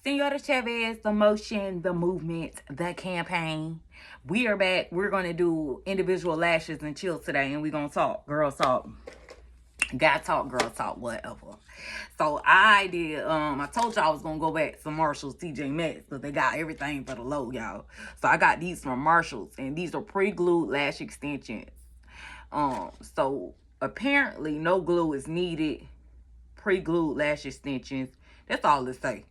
Senora Chavez, the motion, the movement, the campaign. We are back. We're going to do individual lashes and chill today, and we're going to talk. Girl talk. Guy talk, girl talk, whatever. So I did, I told y'all I was going to go back to Marshall's TJ Maxx because they got everything for the low, y'all. So I got these from Marshall's, and these are pre-glued lash extensions. So apparently no glue is needed. Pre-glued lash extensions. That's all it say.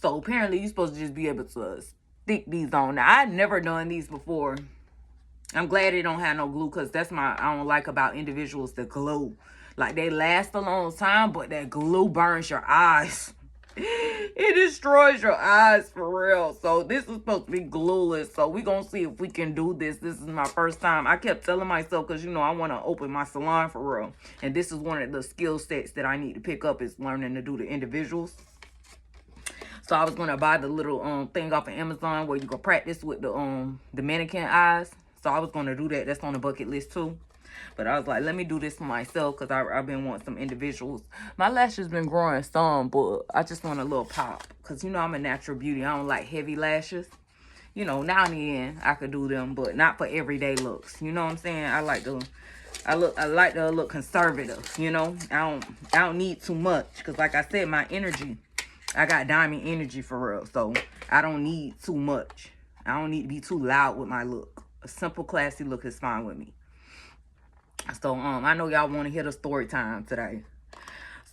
So apparently you're supposed to just be able to stick these on. Now, I've never done these before. I'm glad they don't have no glue because that's I don't like about individuals that glue. Like, they last a long time, but that glue burns your eyes. It destroys your eyes for real. So this is supposed to be glueless. So we're going to see if we can do this. This is my first time. I kept telling myself because, you know, I want to open my salon for real. And this is one of the skill sets that I need to pick up is learning to do the individuals. So I was gonna buy the little thing off of Amazon where you can practice with the mannequin eyes. So I was gonna do that. That's on the bucket list too. But I was like, let me do this for myself because I've been wanting some individuals. My lashes been growing some, but I just want a little pop because, you know, I'm a natural beauty. I don't like heavy lashes. You know, now and then I could do them, but not for everyday looks. You know what I'm saying? I like to look conservative. You know, I don't need too much because, like I said, my energy. I got diamond energy for real, so I don't need too much. I don't need to be too loud with my look. A simple, classy look is fine with me. So, I know y'all want to hear the story time today.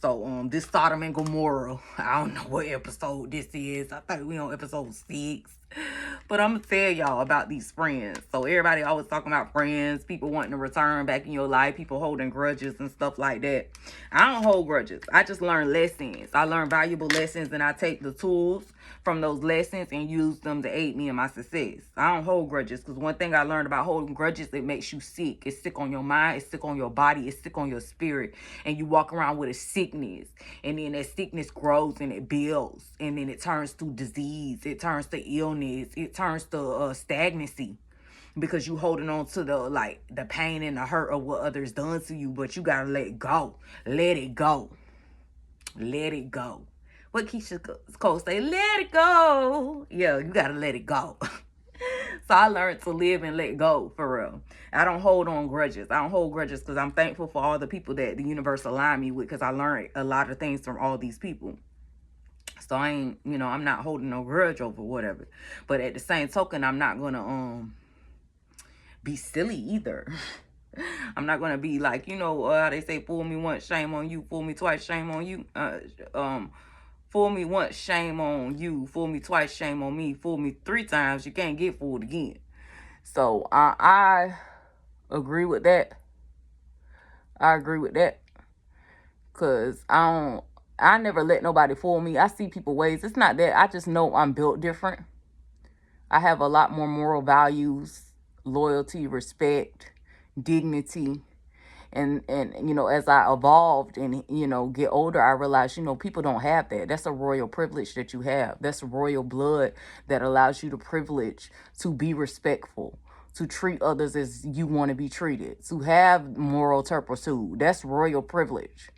So, this Sodom and Gomorrah, I don't know what episode this is. I think we on episode 6. But I'm going to tell y'all about these friends. So, everybody always talking about friends, people wanting to return back in your life, people holding grudges and stuff like that. I don't hold grudges. I just learn lessons. I learn valuable lessons, and I take the tools from those lessons and use them to aid me in my success. I don't hold grudges because one thing I learned about holding grudges, it makes you sick. It's sick on your mind. It's sick on your body. It's sick on your spirit. And you walk around with a sickness. And then that sickness grows and it builds. And then it turns to disease. It turns to illness. It turns to stagnancy. Because you holding on to the pain and the hurt of what others done to you. But you got to let go. Let it go. Let it go. What Keisha Cole say? Let it go. Yeah, you got to let it go. So I learned to live and let go, for real. I don't hold on grudges. I don't hold grudges because I'm thankful for all the people that the universe aligned me with because I learned a lot of things from all these people. So I ain't, you know, I'm not holding no grudge over whatever. But at the same token, I'm not going to be silly either. I'm not going to be like, you know, how they say, fool me once, shame on you. Fool me twice, shame on you. Fool me once, shame on you. Fool me twice, shame on me. Fool me 3 times, you can't get fooled again. So I agree with that. I agree with that. Because I never let nobody fool me. I see people ways. It's not that. I just know I'm built different. I have a lot more moral values, loyalty, respect, dignity. And you know, as I evolved and, you know, get older, I realized, you know, people don't have that. That's a royal privilege that you have. That's royal blood that allows you the privilege to be respectful, to treat others as you want to be treated, to have moral turpitude. That's royal privilege.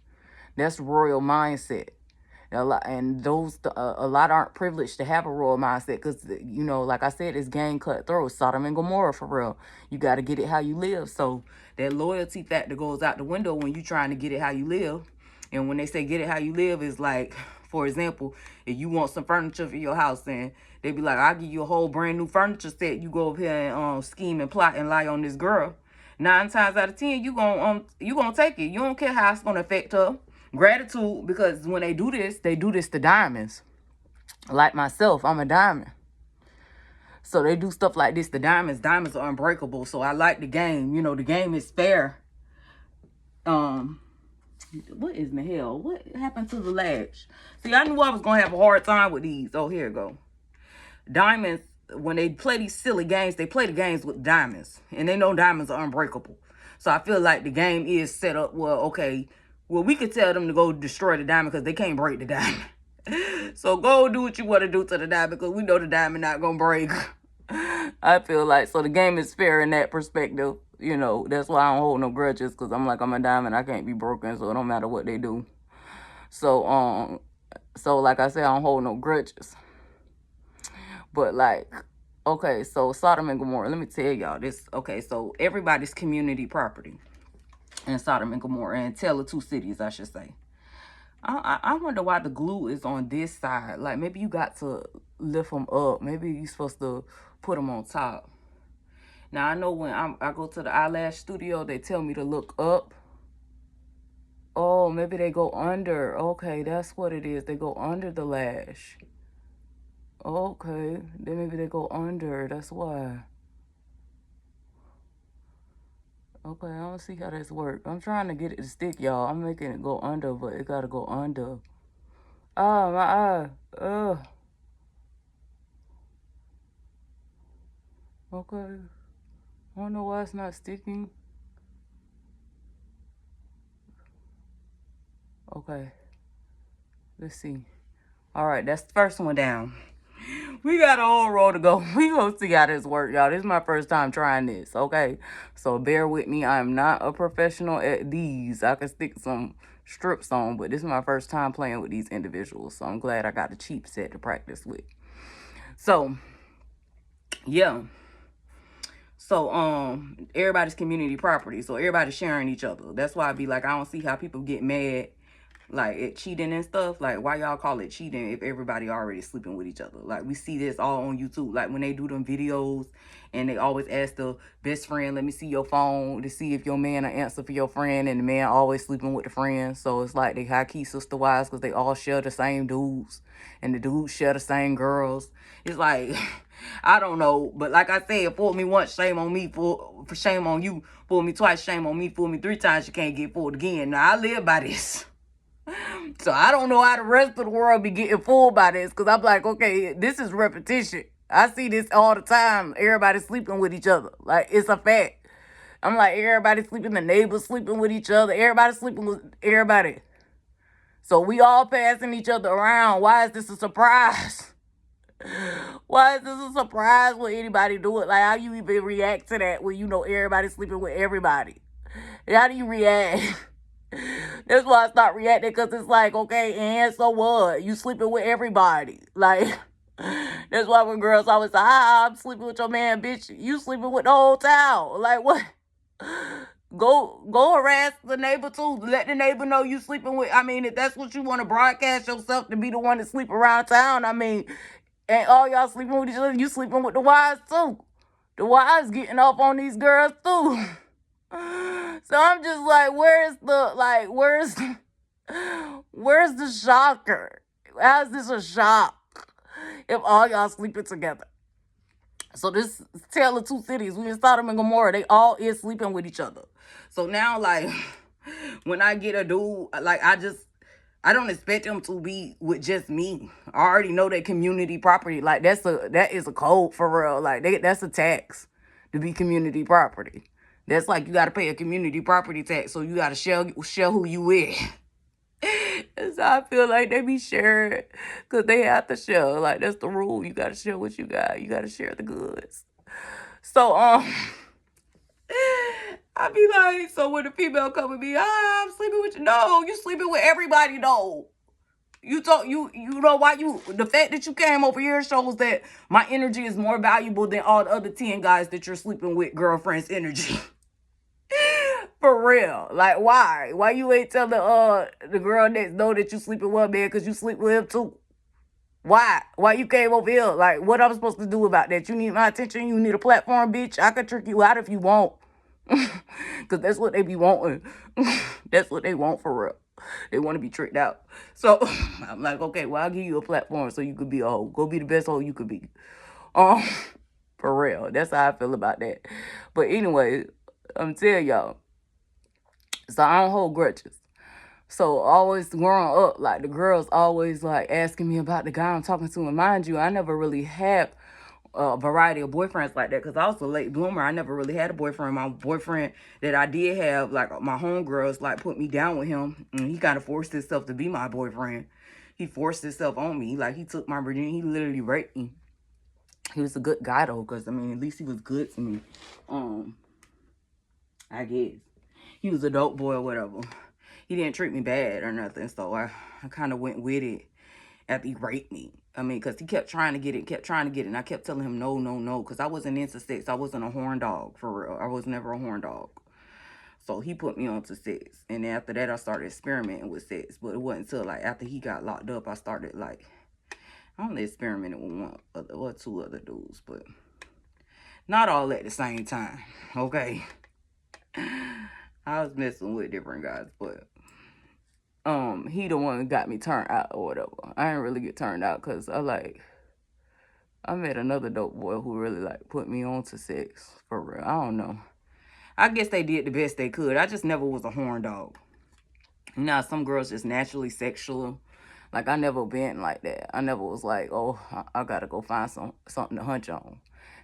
That's royal mindset. A lot aren't privileged to have a royal mindset because, you know, like I said, it's game cutthroat. Sodom and Gomorrah for real. You got to get it how you live. So that loyalty factor goes out the window when you're trying to get it how you live. And when they say get it how you live, is like, for example, if you want some furniture for your house and they be like, I'll give you a whole brand new furniture set. You go over here and scheme and plot and lie on this girl. 9 times out of 10, you gonna take it. You don't care how it's gonna affect her. Gratitude, because when they do this to diamonds. Like myself, I'm a diamond. So they do stuff like this to diamonds. Diamonds are unbreakable. So I like the game. You know, the game is fair. What is the hell? What happened to the latch? See, I knew I was going to have a hard time with these. Oh, here we go. Diamonds, when they play these silly games, they play the games with diamonds. And they know diamonds are unbreakable. So I feel like the game is set up, well, okay, well, we could tell them to go destroy the diamond because they can't break the diamond. So go do what you want to do to the diamond because we know the diamond not going to break. I feel like, so the game is fair in that perspective. You know, that's why I don't hold no grudges because I'm like, I'm a diamond. I can't be broken, so it don't matter what they do. So like I said, I don't hold no grudges. But like, okay, so Sodom and Gomorrah, let me tell y'all this. Okay, so everybody's community property in Sodom and Gomorrah, and Tale of Two Cities, I should say. I wonder why the glue is on this side. Like, maybe you got to lift them up. Maybe you're supposed to put them on top. Now, I know when I go to the eyelash studio, they tell me to look up. Oh, maybe they go under. Okay, that's what it is. They go under the lash. Okay, then maybe they go under. That's why. Okay, I don't see how this works. I'm trying to get it to stick, y'all. I'm making it go under, but it gotta go under. Oh, my eye. Ugh. Okay. I don't know why it's not sticking. Okay. Let's see. All right, that's the first one down. We got a whole row to go. We gonna see how this works, y'all. This is my first time trying this, okay? So bear with me. I am not a professional at these. I can stick some strips on, but this is my first time playing with these individuals. So I'm glad I got a cheap set to practice with. So, yeah. So, everybody's community property. So everybody's sharing each other. That's why I be like, I don't see how people get mad like at cheating and stuff. Like, why y'all call it cheating if everybody already sleeping with each other? Like, we see this all on YouTube. Like, when they do them videos and they always ask the best friend, let me see your phone to see if your man will answer for your friend, and the man always sleeping with the friend. So it's like they high-key sister wives because they all share the same dudes and the dudes share the same girls. It's like, I don't know, but like I said, fool me once, shame on me. For shame on you. Fool me twice, shame on me. Fool me 3 times, you can't get fooled again. Now, I live by this. So I don't know how the rest of the world be getting fooled by this, because I'm like, okay, this is repetition. I see this all the time. Everybody sleeping with each other. Like, it's a fact. I'm like, everybody sleeping, the neighbors sleeping with each other. Everybody sleeping with everybody. So we all passing each other around. Why is this a surprise? Why is this a surprise when anybody do it? Like, how you even react to that when you know everybody's sleeping with everybody? How do you react? That's why I stopped reacting, because it's like, okay, and so what? You sleeping with everybody. Like, that's why when girls always say, I'm sleeping with your man, bitch, you sleeping with the whole town. Like, what? Go harass the neighbor too. Let the neighbor know you sleeping with. I mean, if that's what you want to broadcast yourself to be the one to sleep around town, I mean, and all y'all sleeping with each other, you sleeping with the wives too. The wives getting off on these girls too. So I'm just like, where's the shocker? How is this a shock if all y'all sleeping together? So this Tale of Two Cities, we in Sodom and Gomorrah, they all is sleeping with each other. So now, like, when I get a dude, like, I don't expect them to be with just me. I already know that community property. Like, that is a code for real. Like, that's a tax to be community property. That's like, you got to pay a community property tax, so you got to share who you with. And so I feel like they be sharing because they have to share. Like, that's the rule. You got to share what you got. You got to share the goods. So, I be like, so when the female come with me, I'm sleeping with you. No, you sleeping with everybody, though. You know why the fact that you came over here shows that my energy is more valuable than all the other 10 guys that you're sleeping with, girlfriend's energy. For real. Like, why? Why you ain't telling the girl next door that you sleeping with, man, because you sleep with him too? Why? Why you came over here? Like, what I'm supposed to do about that? You need my attention? You need a platform, bitch? I could trick you out if you want. Because that's what they be wanting. That's what they want for real. They want to be tricked out. So, I'm like, okay, well, I'll give you a platform so you could be a hoe. Go be the best hoe you could be. For real. That's how I feel about that. But anyway, I'm telling y'all. So I don't hold grudges. So always growing up, like, the girls always like asking me about the guy I'm talking to. And mind you, I never really had a variety of boyfriends like that, because I was a late bloomer. I never really had a boyfriend. My boyfriend that I did have, like, my homegirls, like, put me down with him, and he kind of forced himself to be my boyfriend. He forced himself on me. Like, he took my virginity. He literally raped me. He was a good guy though, because I mean, at least he was good to me. I guess he was a dope boy or whatever. He didn't treat me bad or nothing, so I kind of went with it after he raped me. I mean, because he kept trying to get it, kept trying to get it. And I kept telling him, no, no, no. Because I wasn't into sex. I wasn't a horn dog, for real. I was never a horn dog. So he put me on to sex. And then after that, I started experimenting with sex. But it wasn't until, like, after he got locked up, I started, like, I only experimented with one other, or two other dudes. But not all at the same time, okay? I was messing with different guys, but he the one that got me turned out or whatever. I didn't really get turned out because I met another dope boy who really like put me on to sex, for real. I don't know. I guess they did the best they could. I just never was a horn dog. You know, some girls just naturally sexual. Like, I never been like that. I never was like, oh, I gotta go find something to hunch on.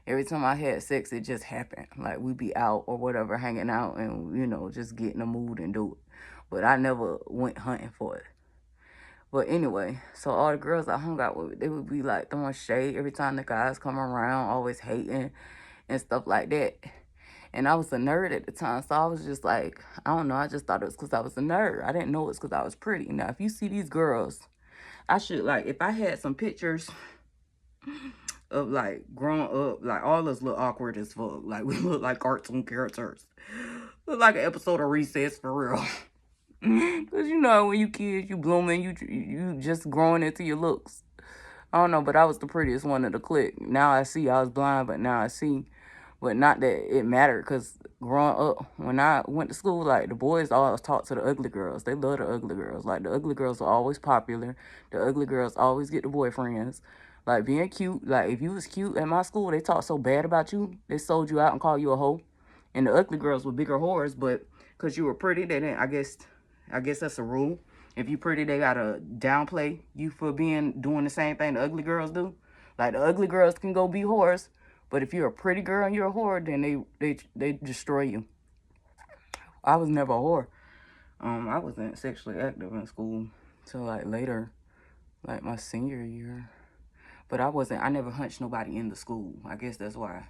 Every time I had sex, it just happened. Like, we'd be out or whatever, hanging out and, you know, just get in the mood and do it. But I never went hunting for it. But anyway, so all the girls I hung out with, they would be like throwing shade every time the guys come around, always hating and stuff like that. And I was a nerd at the time, so I was just like, I don't know, I just thought it was because I was a nerd. I didn't know it was because I was pretty. Now, if you see these girls, I should, like, if I had some pictures of, like, growing up, like, all us look awkward as fuck. Like, we look like cartoon characters. Look like an episode of Recess, for real. Because, you know, when you kids, you blooming, you just growing into your looks. I don't know, but I was the prettiest one of the clique. Now I see, I was blind, but now I see. But not that it mattered, because growing up, when I went to school, like, the boys always talk to the ugly girls. They love the ugly girls. Like, the ugly girls are always popular. The ugly girls always get the boyfriends. Like, being cute, like, if you was cute at my school, they talked so bad about you, they sold you out and called you a hoe. And the ugly girls were bigger whores, but because you were pretty, they didn't, I guess that's a rule. If you pretty, they gotta downplay you for doing the same thing the ugly girls do. Like, the ugly girls can go be whores, but if you're a pretty girl and you're a whore, then they destroy you. I was never a whore. I wasn't sexually active in school till like later, like my senior year. But I never hunched nobody in the school. I guess that's why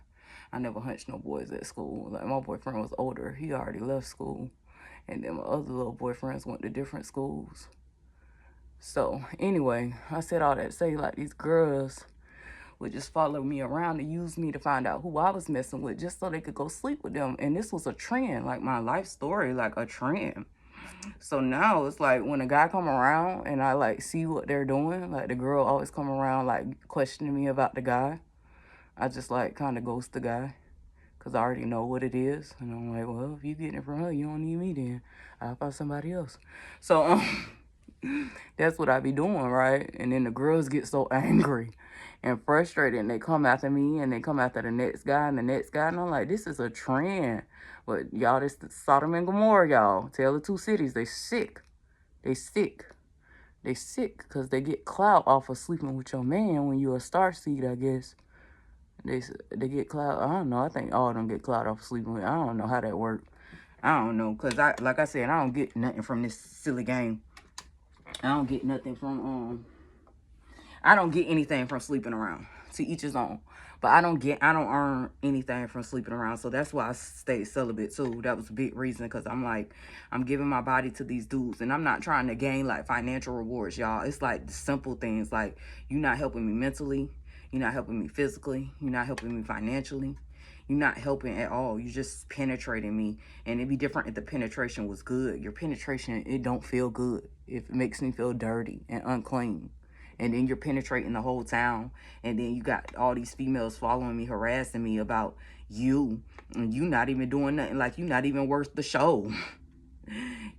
I never hunched no boys at school. Like, my boyfriend was older. He already left school. And then my other little boyfriends went to different schools. So, anyway, I said all that to say, like, these girls would just follow me around and use me to find out who I was messing with just so they could go sleep with them. And this was a trend, like my life story, like a trend. So now it's like when a guy come around and I like see what they're doing, like the girl always come around like questioning me about the guy, I just like kind of ghost the guy because I already know what it is. And I'm like, well, if you getting it from her, you don't need me then. I'll find somebody else. So that's what I be doing, right? And then the girls get so angry and frustrated and they come after me and they come after the next guy and the next guy. And I'm like, this is a trend. But y'all, this is Sodom and Gomorrah, y'all. Tale of two cities. They sick. They sick. They sick because they get clout off of sleeping with your man when you're a star seed, I guess. They get clout. I don't know. I think all of them get clout off of sleeping with. I don't know how that works. I don't know. Because, like I said, I don't get nothing from this silly game. I don't get nothing from, I don't get anything from sleeping around. To each his own. But I don't earn anything from sleeping around. So that's why I stayed celibate too. That was a big reason. Because I'm like, I'm giving my body to these dudes. And I'm not trying to gain like financial rewards, y'all. It's like the simple things. Like, you're not helping me mentally. You're not helping me physically. You're not helping me financially. You're not helping at all. You're just penetrating me. And it'd be different if the penetration was good. Your penetration, it don't feel good. It makes me feel dirty and unclean. And then you're penetrating the whole town. And then you got all these females following me, harassing me about you. And you not even doing nothing. Like, you're not even worth the show.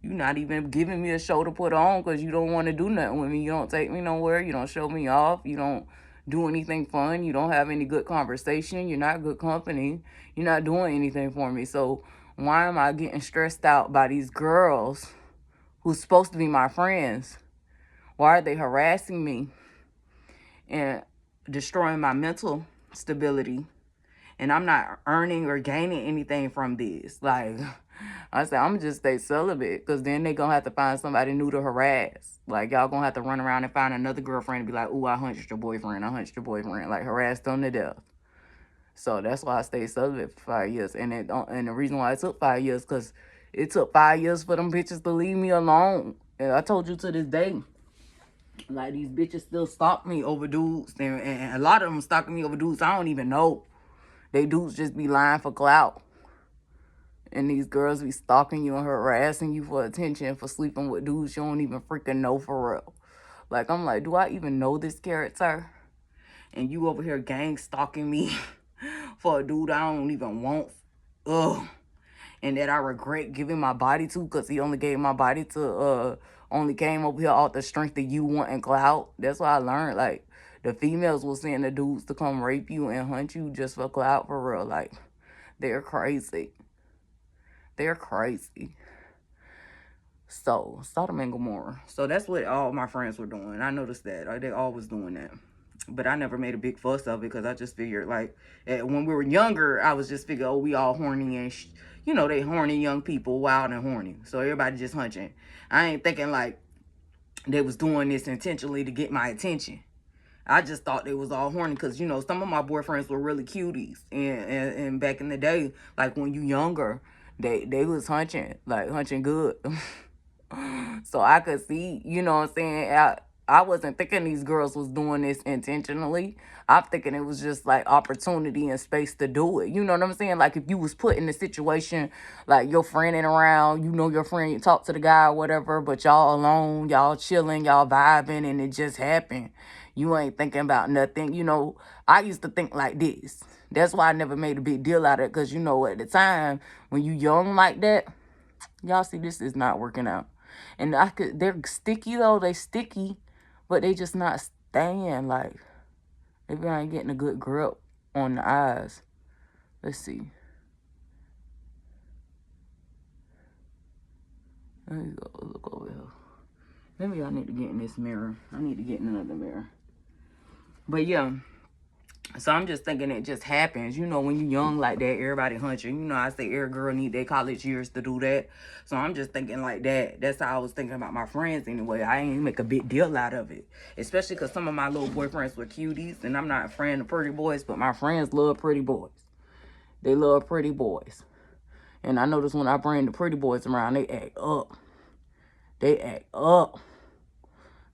You're not even giving me a show to put on because you don't want to do nothing with me. You don't take me nowhere. You don't show me off. You don't do anything fun. You don't have any good conversation. You're not good company. You're not doing anything for me. So why am I getting stressed out by these girls who's supposed to be my friends? Why are they harassing me and destroying my mental stability? And I'm not earning or gaining anything from this. Like, I said, I'm just stay celibate because then they going to have to find somebody new to harass. Like, y'all going to have to run around and find another girlfriend and be like, ooh, I hunched your boyfriend. I hunched your boyfriend. Like, harassed them to death. So that's why I stayed celibate for 5 years. And the reason why it took 5 years because it took 5 years for them bitches to leave me alone. And I told you to this day, Like, these bitches still stalk me over dudes. And a lot of them stalking me over dudes I don't even know. They dudes just be lying for clout. And these girls be stalking you and harassing you for attention for sleeping with dudes you don't even freaking know for real. Like, I'm like, do I even know this character? And you over here gang stalking me for a dude I don't even want. Ugh. And that I regret giving my body to because he only gave my body to, only came over here off the strength of you wanting clout. That's what I learned. Like, the females will send the dudes to come rape you and hunt you just for clout for real. Like, they're crazy. They're crazy. So, Sodom and Gomorrah. So, that's what all my friends were doing. I noticed that. They always doing that. But I never made a big fuss of it because I just figured, like, when we were younger, I was just figuring, oh, we all horny and, you know, they horny young people, wild and horny. So, everybody just hunching. I ain't thinking, like, they was doing this intentionally to get my attention. I just thought they was all horny because, you know, some of my boyfriends were really cuties. And back in the day, like, when you younger, they was hunching, like, hunching good. So I could see, you know what I'm saying? I wasn't thinking these girls was doing this intentionally. I'm thinking it was just like opportunity and space to do it. You know what I'm saying? Like, if you was put in a situation, like your friend ain't around, you know your friend, you talk to the guy or whatever, but y'all alone, y'all chilling, y'all vibing, and it just happened. You ain't thinking about nothing. You know, I used to think like this. That's why I never made a big deal out of it. Because, you know, at the time, when you young like that, y'all see this is not working out. And they're sticky though. They sticky, but they just not staying. Like, maybe I ain't getting a good grip on the eyes. Let's see. Let me go look over here. Maybe I need to get in this mirror. I need to get in another mirror. But yeah. So I'm just thinking it just happens. You know, when you young like that, everybody hunching. You know, I say every girl need their college years to do that. So I'm just thinking like that. That's how I was thinking about my friends anyway. I ain't make a big deal out of it. Especially because some of my little boyfriends were cuties. And I'm not a friend of pretty boys, but my friends love pretty boys. They love pretty boys. And I notice when I bring the pretty boys around, they act up. They act up.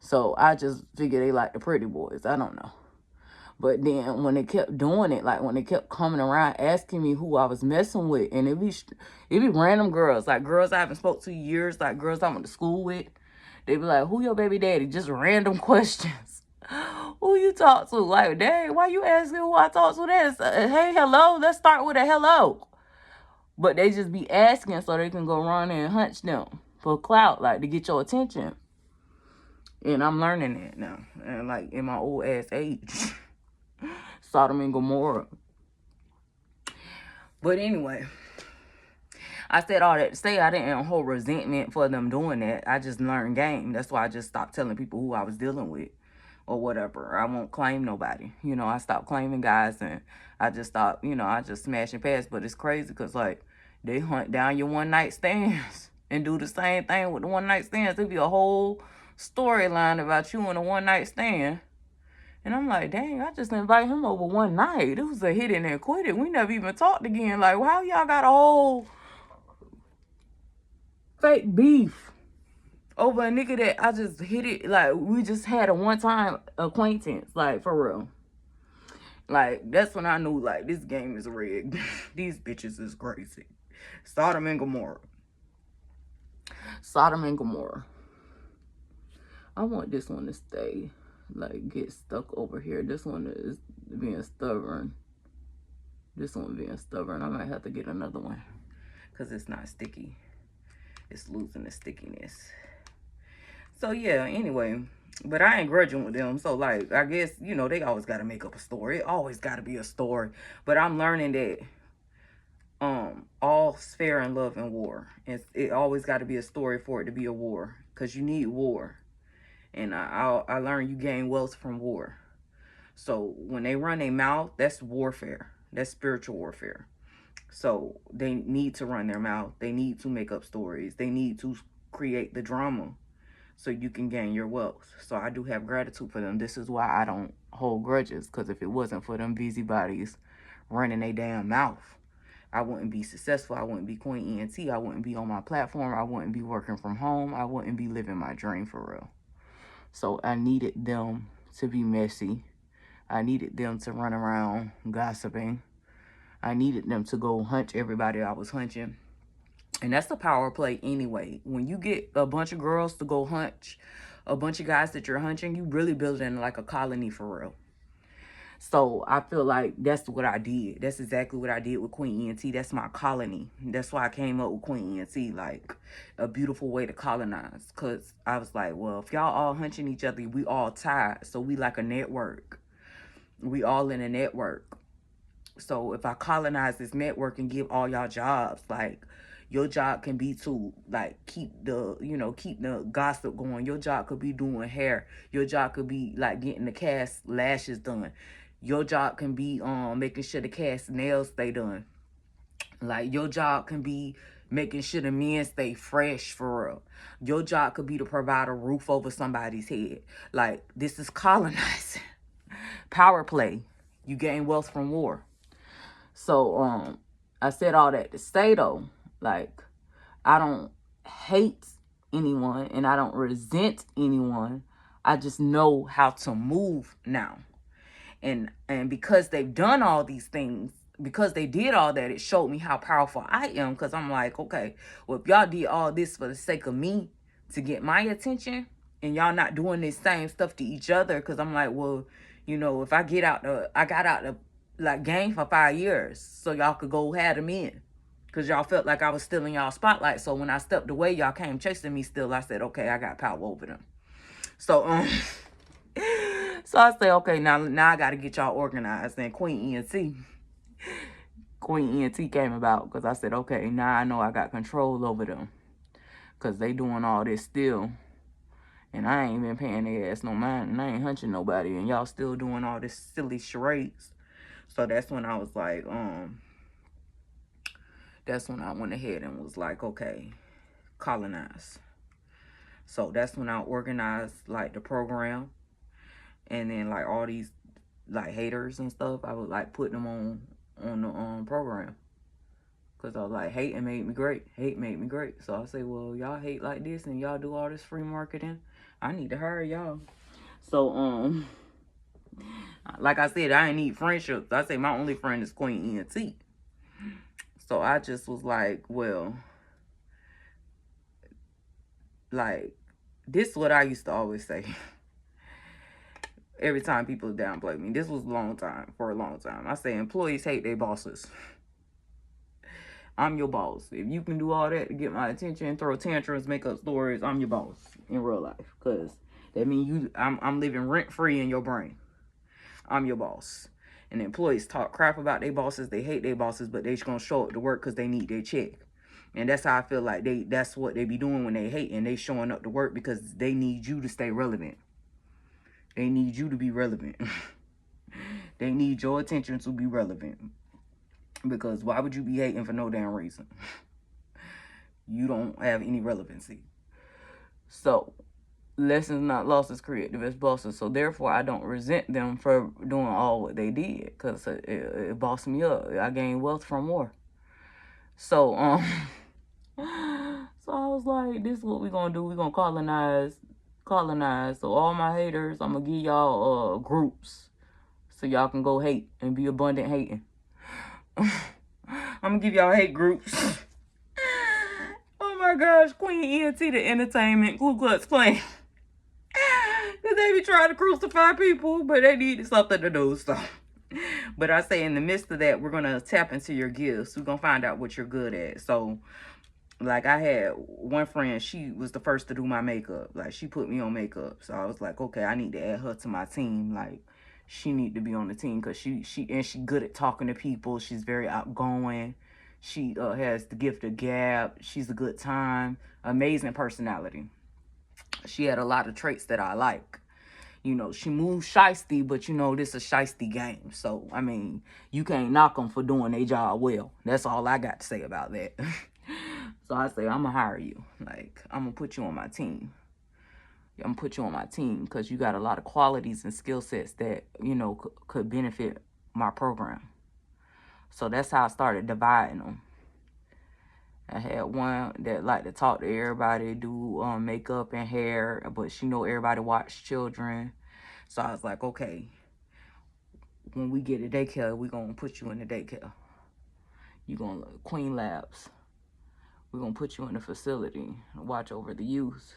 So I just figure they like the pretty boys. I don't know. But then when they kept doing it, like when they kept coming around asking me who I was messing with, and it be random girls, like girls I haven't spoke to in years, like girls I went to school with. They be like, who your baby daddy? Just random questions. Who you talk to? Like, dang, why you asking who I talk to? This? Hey, hello. Let's start with a hello. But they just be asking so they can go run and hunch them for clout, like to get your attention. And I'm learning that now, and like in my old ass age. Sodom and Gomorrah. But anyway, I said all that to say I didn't hold resentment for them doing that. I just learned game. That's why I just stopped telling people who I was dealing with or whatever. I won't claim nobody. You know, I stopped claiming guys and I just stopped, you know, I just smash and pass. But it's crazy because, like, they hunt down your one-night stands and do the same thing with the one-night stands. There'd be a whole storyline about you and a one-night stand. And I'm like, dang, I just invited him over one night. It was a hit and then quit it. We never even talked again. Like, how y'all got a whole fake beef over a nigga that I just hit it? Like, we just had a one-time acquaintance. Like, for real. Like, that's when I knew, like, this game is rigged. These bitches is crazy. Sodom and Gomorrah. Sodom and Gomorrah. I want this one to stay. Like, get stuck over here. This one is being stubborn. This one being stubborn. I might have to get another one because it's not sticky. It's losing the stickiness. So yeah, anyway, but I ain't grudging with them. So like, I guess, you know, they always got to make up a story. It always got to be a story. But I'm learning that all's fair in love and war. It always got to be a story for it to be a war, because you need war. And I learned you gain wealth from war. So when they run their mouth, that's warfare. That's spiritual warfare. So they need to run their mouth. They need to make up stories. They need to create the drama so you can gain your wealth. So I do have gratitude for them. This is why I don't hold grudges, because if it wasn't for them busybodies running their damn mouth, I wouldn't be successful. I wouldn't be Queen ENT. I wouldn't be on my platform. I wouldn't be working from home. I wouldn't be living my dream for real. So I needed them to be messy. I needed them to run around gossiping. I needed them to go hunch everybody I was hunching. And that's the power play anyway. When you get a bunch of girls to go hunch a bunch of guys that you're hunching, you really building like a colony for real. So I feel like that's what I did. That's exactly what I did with Queen ENT. That's my colony. That's why I came up with Queen ENT, like a beautiful way to colonize. Because I was like, well, if y'all all hunching each other, we all tied. So we like a network. We all in a network. So if I colonize this network and give all y'all jobs, like your job can be to like keep the gossip going. Your job could be doing hair. Your job could be like getting the cast lashes done. Your job can be making sure the cast nails stay done. Like your job can be making sure the men stay fresh for real. Your job could be to provide a roof over somebody's head. Like this is colonizing. Power play. You gain wealth from war. So I said all that to say though, like I don't hate anyone and I don't resent anyone. I just know how to move now. And because they've done all these things, because they did all that, it showed me how powerful I am. Because I'm like, okay, well, if y'all did all this for the sake of me to get my attention and y'all not doing this same stuff to each other, because I'm like, well, you know, if I got out the like game for 5 years so y'all could go have them in, because y'all felt like I was still in y'all spotlight. So when I stepped away, y'all came chasing me still. I said, okay, I got power over them. So so I say, okay, now I got to get y'all organized. And Queen ENT came about because I said, okay, now I know I got control over them because they doing all this still. And I ain't been paying their ass no mind, and I ain't hunching nobody, and y'all still doing all this silly charades. So that's when I was like, that's when I went ahead and was like, okay, colonize. So that's when I organized like the program, and then like all these like haters and stuff, I would like put them on the program. Cause I was like, hating made me great. Hate made me great. So I say, well, y'all hate like this and y'all do all this free marketing. I need to hire y'all. So like I said, I ain't need friendships. I say my only friend is Queen ENT. So I just was like, well, like, this is what I used to always say. Every time people downplay me. This was for a long time. I say employees hate their bosses. I'm your boss. If you can do all that to get my attention, throw tantrums, make up stories, I'm your boss in real life. Because that means I'm living rent-free in your brain. I'm your boss. And employees talk crap about their bosses. They hate their bosses, but they just going to show up to work because they need their check. And that's how I feel like that's what they be doing when they hate. And they showing up to work because they need you to stay relevant. They need you to be relevant. They need your attention to be relevant. Because why would you be hating for no damn reason? You don't have any relevancy. So, lessons not losses create the best bosses. So, therefore, I don't resent them for doing all what they did. Because it bossed me up. I gained wealth from war. So, so I was like, this is what we're going to do. We're going to colonize. So, all my haters, I'm going to give y'all groups. So, y'all can go hate and be abundant hating. I'm gonna give y'all hate groups. Oh my gosh, Queen ENT, the entertainment, Ku Klux Klan. They be trying to crucify people, but they needed something to do, so. But I say in the midst of that, we're gonna tap into your gifts. We're gonna find out what you're good at. So, like I had one friend, she was the first to do my makeup. Like, she put me on makeup. So I was like, okay, I need to add her to my team. Like, she need to be on the team because she good at talking to people. She's very outgoing. She has the gift of gab. She's a good time. Amazing personality. She had a lot of traits that I like. You know, she moves shiesty, but you know, this is a shiesty game. So, I mean, you can't knock them for doing their job well. That's all I got to say about that. So I say, I'm going to hire you. Like, I'm going to put you on my team. I'm going to put you on my team because you got a lot of qualities and skill sets that, you know, could benefit my program. So that's how I started dividing them. I had one that like to talk to everybody, do makeup and hair, but she know everybody watch children. So I was like, okay, when we get to daycare, we gonna put you in the daycare. You gonna Queen Labs. We're gonna put you in a facility and watch over the youth.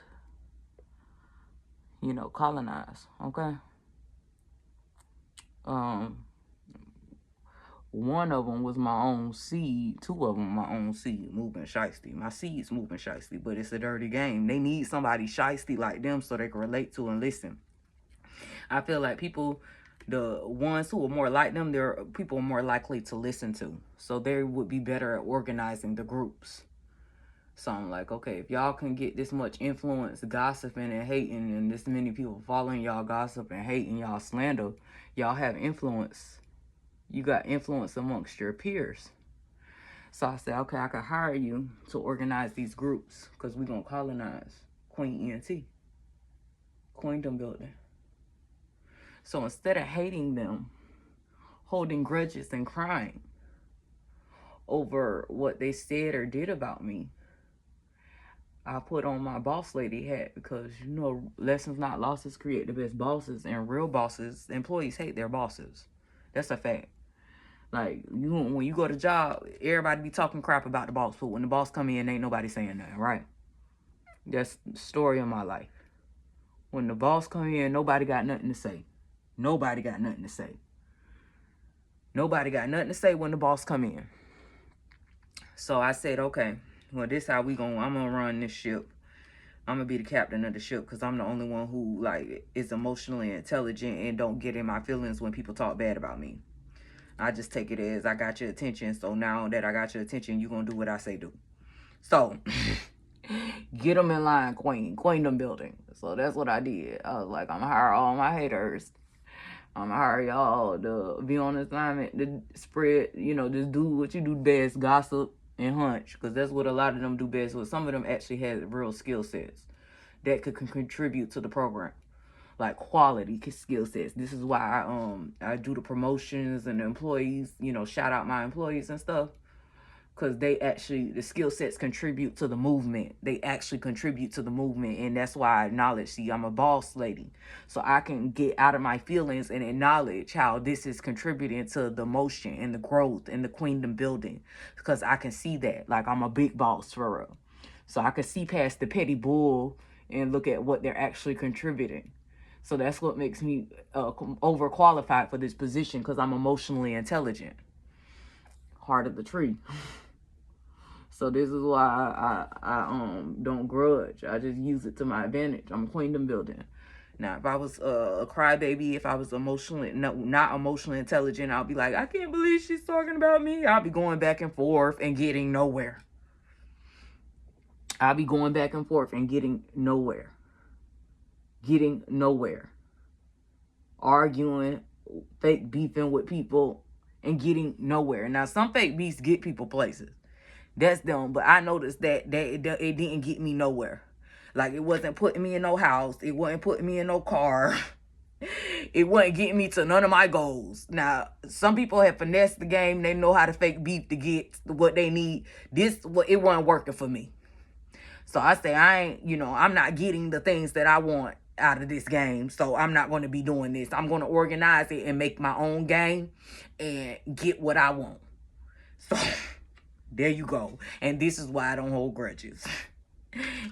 You know, colonize, okay? One of them was my own seed. Two of them my own seed, moving shiesty. My seed's moving shiesty, but it's a dirty game. They need somebody shiesty like them so they can relate to and listen. I feel like people, the ones who are more like them, they're people more likely to listen to. So they would be better at organizing the groups. So I'm like, okay, if y'all can get this much influence, gossiping and hating, and this many people following y'all gossip and hating y'all slander, y'all have influence. You got influence amongst your peers. So I said, okay, I could hire you to organize these groups because we're going to colonize Queen ENT, Queendom building. So instead of hating them, holding grudges and crying over what they said or did about me, I put on my boss lady hat because, you know, lessons not losses create the best bosses, and real bosses, employees hate their bosses. That's a fact. Like, when you go to job, everybody be talking crap about the boss, but when the boss come in, ain't nobody saying nothing, right? That's the story of my life. When the boss come in, nobody got nothing to say. Nobody got nothing to say. Nobody got nothing to say when the boss come in. So I said, okay, well, this how I'm gonna run this ship. I'm gonna be the captain of the ship because I'm the only one who, like, is emotionally intelligent and don't get in my feelings when people talk bad about me. I just take it as I got your attention. So now that I got your attention, you're going to do what I say do. So, get them in line, Queendom building. So that's what I did. I was like, I'm going to hire all my haters. I'm going to hire y'all to be on assignment, to spread, you know, just do what you do best, gossip and hunch. Because that's what a lot of them do best. But some of them actually have real skill sets that could contribute to the program. Like quality skill sets. This is why I do the promotions and the employees, you know, shout out my employees and stuff, because they actually, the skill sets contribute to the movement. They actually contribute to the movement, and that's why I acknowledge, see, I'm a boss lady, so I can get out of my feelings and acknowledge how this is contributing to the motion and the growth and the Queendom building, because I can see that, like, I'm a big boss for real. So I can see past the petty bull and look at what they're actually contributing. So that's what makes me overqualified for this position, because I'm emotionally intelligent. Heart of the tree. So this is why I don't grudge. I just use it to my advantage. I'm Queendom building. Now, if I was a crybaby, if I was not emotionally intelligent, I'll be like, I can't believe she's talking about me. I'll be going back and forth and getting nowhere. I'll be going back and forth and getting nowhere. Getting nowhere. Arguing, fake beefing with people, and getting nowhere. Now, some fake beefs get people places. That's them. But I noticed that it didn't get me nowhere. Like, it wasn't putting me in no house. It wasn't putting me in no car. It wasn't getting me to none of my goals. Now, some people have finessed the game. They know how to fake beef to get what they need. It wasn't working for me. So I say, I'm not getting the things that I want out of this game. So I'm not going to be doing this. I'm going to organize it and make my own game and get what I want. So there you go. And this is why I don't hold grudges.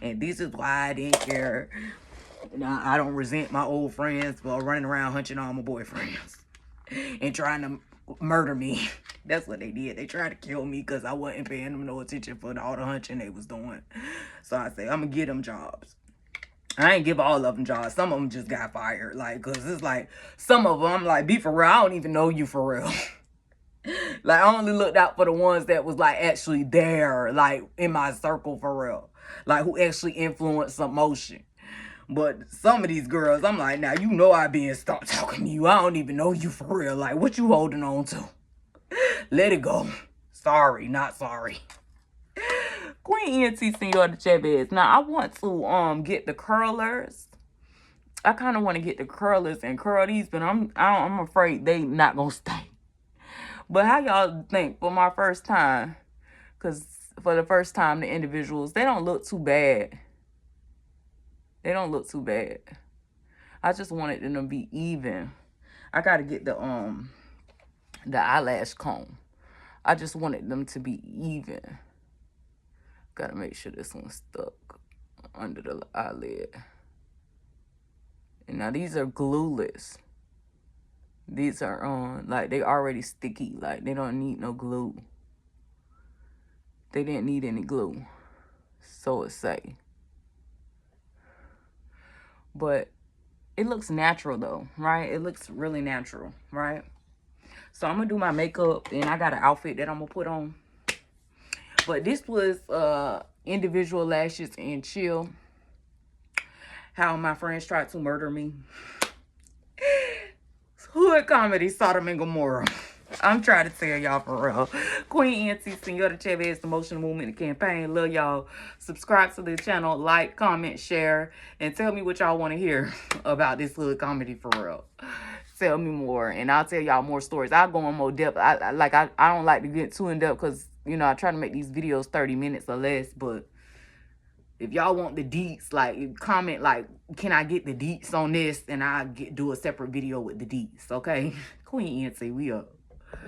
And this is why I didn't care. Now, I don't resent my old friends for running around hunching all my boyfriends and trying to murder me. That's what they did. They tried to kill me because I wasn't paying them no attention for all the hunching they was doing. So I say, I'm going to get them jobs. I ain't give all of them jobs. Some of them just got fired. Like, because it's like, some of them, I'm like, be for real. I don't even know you for real. Like, I only looked out for the ones that was, like, actually there, like, in my circle for real. Like, who actually influenced some motion. But some of these girls, I'm like, now, you know I been stop talking to you. I don't even know you for real. Like, what you holding on to? Let it go. Sorry, not sorry. Queen ENT Senor de Chavez. Now, I want to get the curlers. I kind of want to get the curlers and curl these, but I'm afraid they not going to stay. But how y'all think for my first time? Because for the first time, the individuals, they don't look too bad. They don't look too bad. I just wanted them to be even. I gotta get the eyelash comb. I just wanted them to be even. Gotta make sure this one's stuck under the eyelid. And now these are glueless. These are like they already sticky. Like they don't need no glue. They didn't need any glue. So it say. But it looks natural though, right? It looks really natural, right? So I'm gonna do my makeup and I got an outfit that I'm gonna put on. But this was individual lashes and chill. How my friends tried to murder me. Hood comedy, Sodom and Gomorrah. I'm trying to tell y'all for real. Queen Auntie, Senora Chavez, the Motion Movement and Campaign. Love y'all. Subscribe to the channel, like, comment, share, and tell me what y'all want to hear about this hood comedy for real. Tell me more, and I'll tell y'all more stories. I'll go in more depth. I don't like to get too in depth because, you know, I try to make these videos 30 minutes or less, but if y'all want the deets, like, comment, like, can I get the deets on this? And I'll do a separate video with the deets, okay? Queen Auntie, we up.